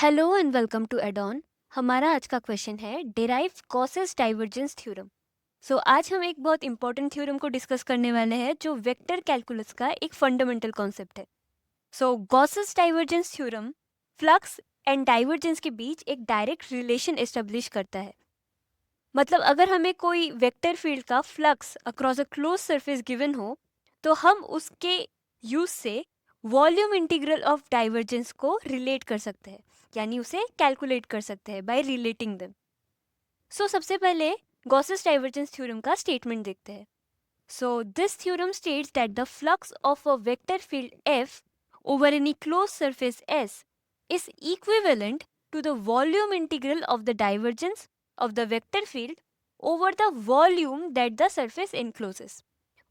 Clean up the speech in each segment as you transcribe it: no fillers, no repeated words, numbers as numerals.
Hello and welcome to एडॉन। हमारा आज का क्वेश्चन है derive Gauss's divergence theorem. So आज हम एक बहुत इंपॉर्टेंट थ्योरम को डिस्कस करने वाले हैं जो वेक्टर कैलकुलस का एक फंडामेंटल कॉन्सेप्ट है। So Gauss's divergence theorem flux and divergence के बीच एक डायरेक्ट रिलेशन एस्टेब्लिश करता है। मतलब अगर हमें कोई वेक्टर फील्ड का flux across a close surface given हो तो हम उसके यूज से वॉल्यूम इंटीग्रल ऑफ डाइवर्जेंस को रिलेट कर सकते हैं, यानी उसे कैलकुलेट कर सकते हैं बाय रिलेटिंग देम। सो सबसे पहले गॉसेस डाइवर्जेंस थ्योरम का स्टेटमेंट देखते हैं। So this theorem states that the flux of a vector field F over any close surface S is equivalent to the volume integral of the divergence of the vector field over the volume that the surface encloses.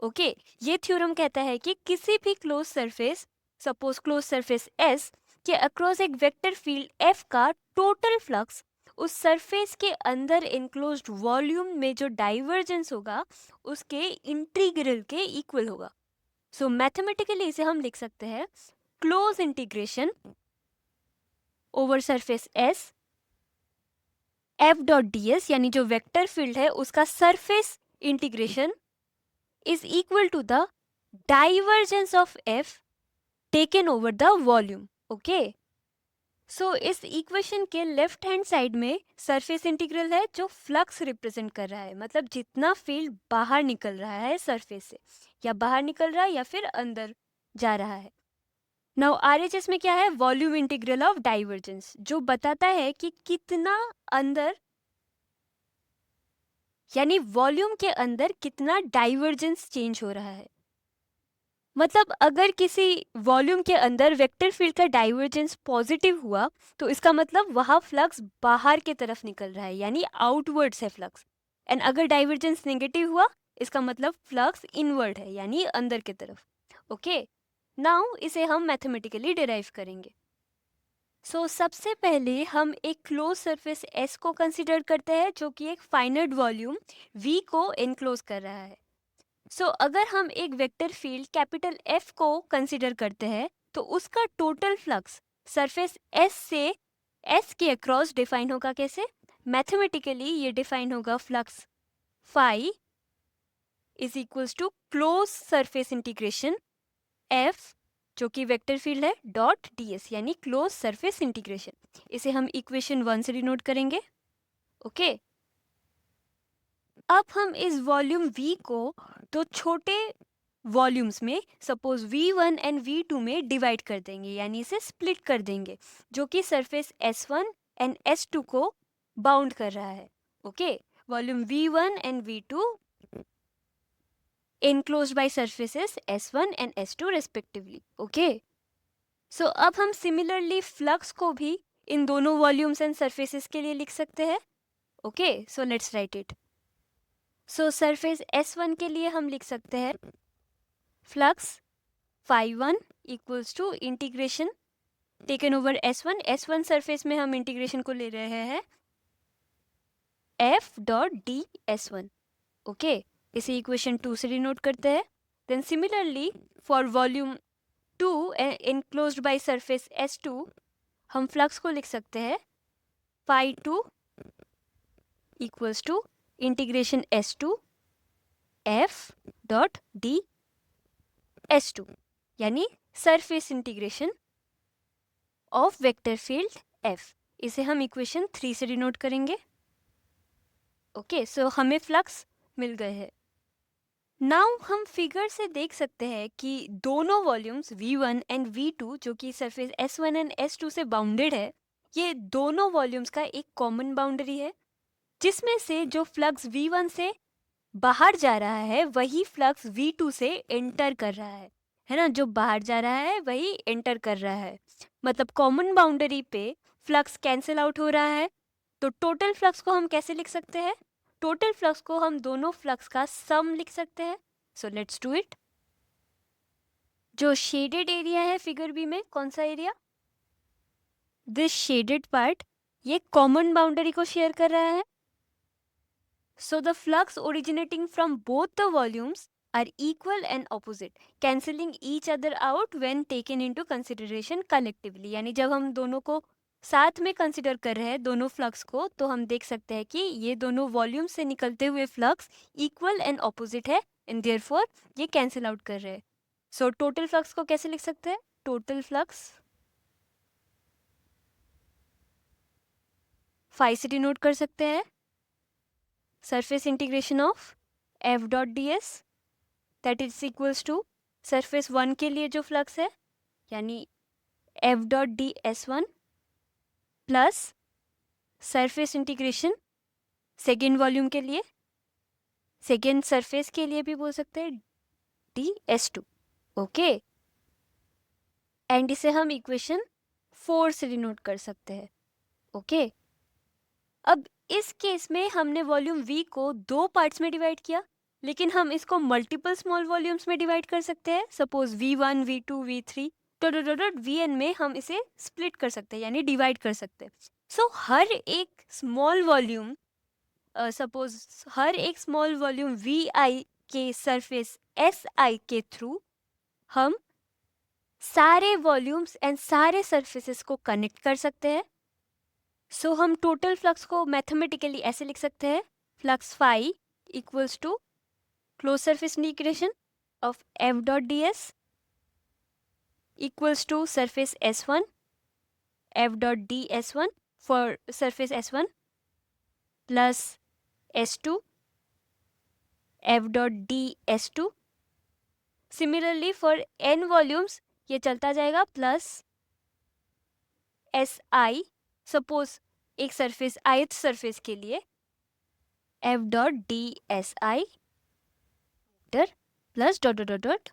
Okay ये theorem कहता है कि किसी भी close surface, suppose close surface S के across एक vector field F का total flux उस सरफेस के अंदर इनक्लोज्ड वॉल्यूम में जो डाइवर्जेंस होगा उसके इंटीग्रल के इक्वल होगा। सो मैथमेटिकली इसे हम लिख सकते हैं close integration over surface S F dot D S, यानी जो वेक्टर फील्ड है उसका surface integration is equal to the divergence of F taken over the volume. Okay, so इस इक्वेशन के लेफ्ट हैंड साइड में सरफेस इंटीग्रल है जो flux represent कर रहा है, मतलब जितना फील्ड बाहर निकल रहा है सरफेस से, या बाहर निकल रहा है या फिर अंदर जा रहा है। नाउ आरएचएस में क्या है? वॉल्यूम इंटीग्रल ऑफ डाइवर्जेंस, जो बताता है कि कितना अंदर, यानी वॉल्यूम के अंदर कितना डाइवर्जेंस चेंज हो रहा है। मतलब अगर किसी वॉल्यूम के अंदर वेक्टर फील्ड का डाइवर्जेंस पॉजिटिव हुआ तो इसका मतलब वहाँ फ्लक्स बाहर की तरफ निकल रहा है, यानी आउटवर्ड्स है फ्लक्स। एंड अगर डाइवर्जेंस नेगेटिव हुआ इसका मतलब फ्लक्स इनवर्ड है, यानी अंदर की तरफ। ओके, नाउ इसे हम मैथमेटिकली डिराइव करेंगे। सो सबसे पहले हम एक क्लोज सरफेस एस को कंसिडर करते हैं जो कि एक फाइनाइट वॉल्यूम वी को एनक्लोज कर रहा है। सो अगर हम एक वेक्टर फील्ड कैपिटल एफ को कंसिडर करते हैं तो उसका टोटल फ्लक्स सरफेस एस से एस के अक्रॉस डिफाइन होगा कैसे? मैथमेटिकली ये डिफाइन होगा flux phi is equals to close surface integration F, जो कि वेक्टर फील्ड है, डॉट डी एस, यानी क्लोज सरफेस इंटीग्रेशन। इसे हम इक्वेशन 1 से डिनोट करेंगे। ओके, अब हम इस वॉल्यूम v को दो छोटे वॉल्यूम्स में, सपोज v1 एंड v2 में डिवाइड कर देंगे, यानी इसे स्प्लिट कर देंगे, जो कि सरफेस s1 एंड s2 को बाउंड कर रहा है। Okay, volume v1 and v2 enclosed by surfaces s1 and s2 respectively. Okay, so अब हम सिमिलरली फ्लक्स को भी इन दोनों वॉल्यूम्स एंड सरफेसेस के लिए लिख सकते हैं। Okay, so let's write it. So surface S1 के लिए हम लिख सकते हैं flux phi one equals to integration taken over S1 surface में हम इंटीग्रेशन को ले रहे हैं F dot D S1। Okay, इसे इक्वेशन 2 से डिनोट करते हैं। Then similarly for volume 2 enclosed by surface S2 हम फ्लक्स को लिख सकते हैं phi two equals to integration S2 F dot d S2, यानी surface integration of vector field F। इसे हम इक्वेशन 3 से डिनोट करेंगे। ओके, सो हमें फ्लक्स मिल गए हैं। नाउ हम फिगर से देख सकते हैं कि दोनों वॉल्यूम्स V1 एंड V2, जो कि सरफेस S1 एंड S2 से बाउंडेड है, ये दोनों वॉल्यूम्स का एक कॉमन बाउंड्री है, जिसमें से जो फ्लक्स V1 से बाहर जा रहा है वही फ्लक्स V2 से एंटर कर रहा है ना? जो बाहर जा रहा है वही एंटर कर रहा है, मतलब कॉमन बाउंड्री पे फ्लक्स कैंसिल आउट हो रहा है। तो टोटल फ्लक्स को हम कैसे लिख सकते हैं? टोटल फ्लक्स को हम दोनों फ्लक्स का सम लिख सकते हैं। So let's do it. जो शेडेड एरिया है फिगर बी में, कौन सा एरिया? दिस शेडेड पार्ट, ये कॉमन बाउंड्री को शेयर कर रहा है। So the flux originating from both the volumes are equal and opposite, cancelling each other out when taken into consideration collectively. यानी जब हम दोनों को साथ में कंसिडर कर रहे हैं दोनों फ्लक्स को, तो हम देख सकते हैं कि ये दोनों वॉल्यूम से निकलते हुए फ्लक्स इक्वल एंड ऑपोजिट है, एंड देयरफॉर ये कैंसिल आउट कर रहे हैं। सो टोटल फ्लक्स को कैसे लिख सकते हैं? टोटल फ्लक्स फाई से डिनोट कर सकते हैं surface integration of F dot D S, that is equals to surface 1 के लिए जो फ्लक्स है यानी F dot D S one plus surface integration second volume के लिए, सेकेंड सरफेस के लिए भी बोल सकते हैं d s two. Okay, and इसे हम इक्वेशन 4 से डिनोट कर सकते हैं। ओके, अब इस केस में हमने वॉल्यूम V को दो पार्ट्स में डिवाइड किया, लेकिन हम इसको मल्टीपल स्मॉल वॉल्यूम्स में डिवाइड कर सकते हैं। Suppose V1, V2, V3 dot Vn में हम इसे स्प्लिट कर सकते हैं यानी डिवाइड कर सकते हैं। सो हर एक स्मॉल वॉल्यूम सपोज हर एक स्मॉल वॉल्यूम Vi के सरफेस Si के थ्रू हम सारे वॉल्यूम्स एंड सारे सरफेसेस को कनेक्ट कर सकते हैं। सो हम टोटल फ्लक्स को मैथमेटिकली ऐसे लिख सकते हैं, flux phi equals to close surface integration of F dot D s equals to surface S1 F dot D S1 for surface S1 plus S2 F dot d S2। Similarly for n volumes ये चलता जाएगा plus SI, suppose एक surface ith surface के लिए F dot D s i plus dot dot dot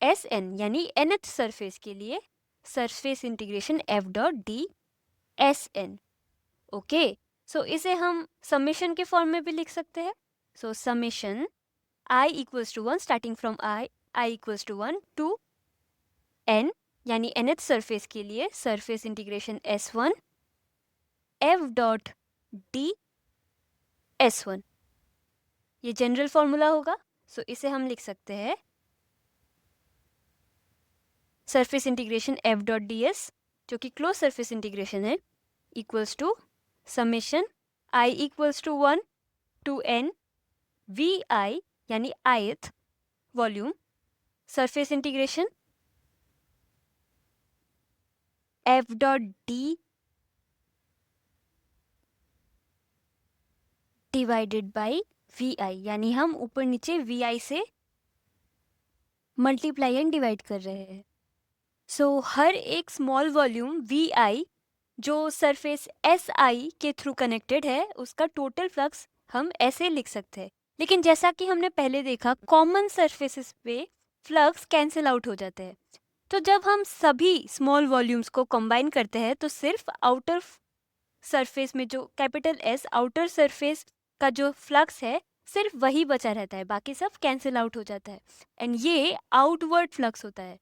s n यानी nth surface के लिए surface integration F dot D S n. Okay, so इसे हम समेशन के फॉर्म में भी लिख सकते हैं। So summation i equals to 1 starting from i equals to 1 to n यानी nth सरफेस के लिए surface integration S1 F dot D S1। ये जनरल फॉर्मूला होगा। सो इसे हम लिख सकते हैं surface integration F dot D s जो कि क्लोज सरफेस इंटीग्रेशन है equals to summation i equals to 1 to n Vi यानी ith volume surface integration F dot d divided by Vi यानी हम ऊपर नीचे Vi से मल्टीप्लाई एंड डिवाइड कर रहे हैं। सो हर एक स्मॉल वॉल्यूम Vi जो सरफेस Si के थ्रू कनेक्टेड है उसका टोटल फ्लक्स हम ऐसे लिख सकते हैं। लेकिन जैसा कि हमने पहले देखा कॉमन सरफेसेस पे फ्लक्स कैंसिल आउट हो जाते हैं, तो जब हम सभी स्मॉल वॉल्यूम्स को कंबाइन करते हैं तो सिर्फ आउटर सरफेस में जो कैपिटल S आउटर सरफेस का जो फ्लक्स है सिर्फ वही बचा रहता है, बाकी सब कैंसिल आउट हो जाता है एंड ये आउटवर्ड फ्लक्स होता है।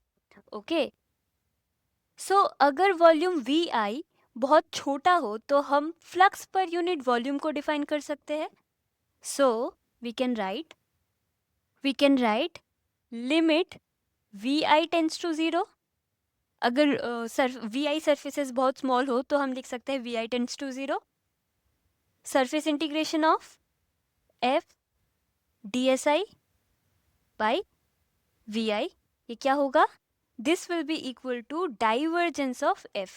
ओके, सो अगर वॉल्यूम Vi बहुत छोटा हो तो हम फ्लक्स पर यूनिट वॉल्यूम को डिफाइन कर सकते हैं। So we can write limit Vi tends to 0। अगर Vi सरफेसेस बहुत स्मॉल हो तो हम लिख सकते हैं Vi tends to 0 surface integration of F d s i by Vi। ये क्या होगा? This will be equal to divergence of F,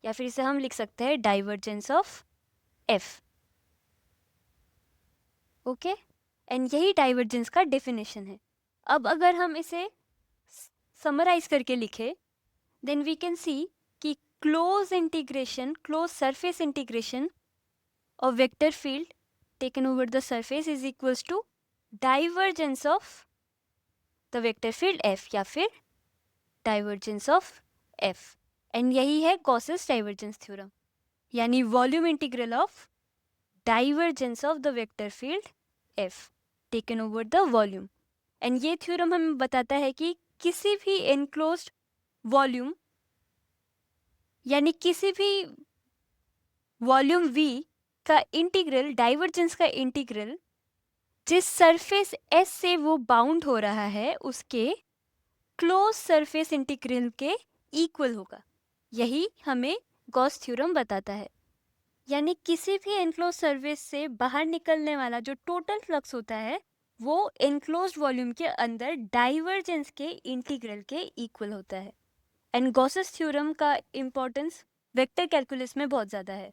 या फिर इसे हम लिख सकते हैं divergence of F. Okay, and यही डाइवर्जेंस का डेफिनेशन है। अब अगर हम इसे समराइज करके लिखे देन वी कैन सी कि close surface integration of vector field taken over the surface is equals to divergence of the vector field F या फिर डाइवर्जेंस ऑफ एफ। एंड यही है गॉसेस डाइवर्जेंस थ्योरम, यानी volume integral of divergence of the vector field F taken over the volume. And ये theorem हमें बताता है कि किसी भी एनक्लोज्ड वॉल्यूम यानी किसी भी वॉल्यूम V का इंटीग्रल, डाइवर्जेंस का इंटीग्रल जिस सरफेस S से वो बाउंड हो रहा है उसके क्लोज सरफेस इंटीग्रल के इक्वल होगा। यही हमें गॉस थ्योरम बताता है। यानी किसी भी एनक्लोज सर्फेस से बाहर निकलने वाला जो टोटल फ्लक्स होता है वो एनक्लोज्ड वॉल्यूम के अंदर डाइवर्जेंस के इंटीग्रल के इक्वल होता है। एंड गॉसेस थ्योरम का इम्पोर्टेंस वेक्टर कैलकुलस में बहुत ज़्यादा है।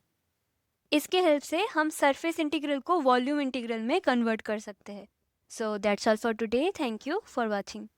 इसके हेल्प से हम सरफेस इंटीग्रल को वॉल्यूम इंटीग्रल में कन्वर्ट कर सकते हैं। So that's all for today. Thank you for watching.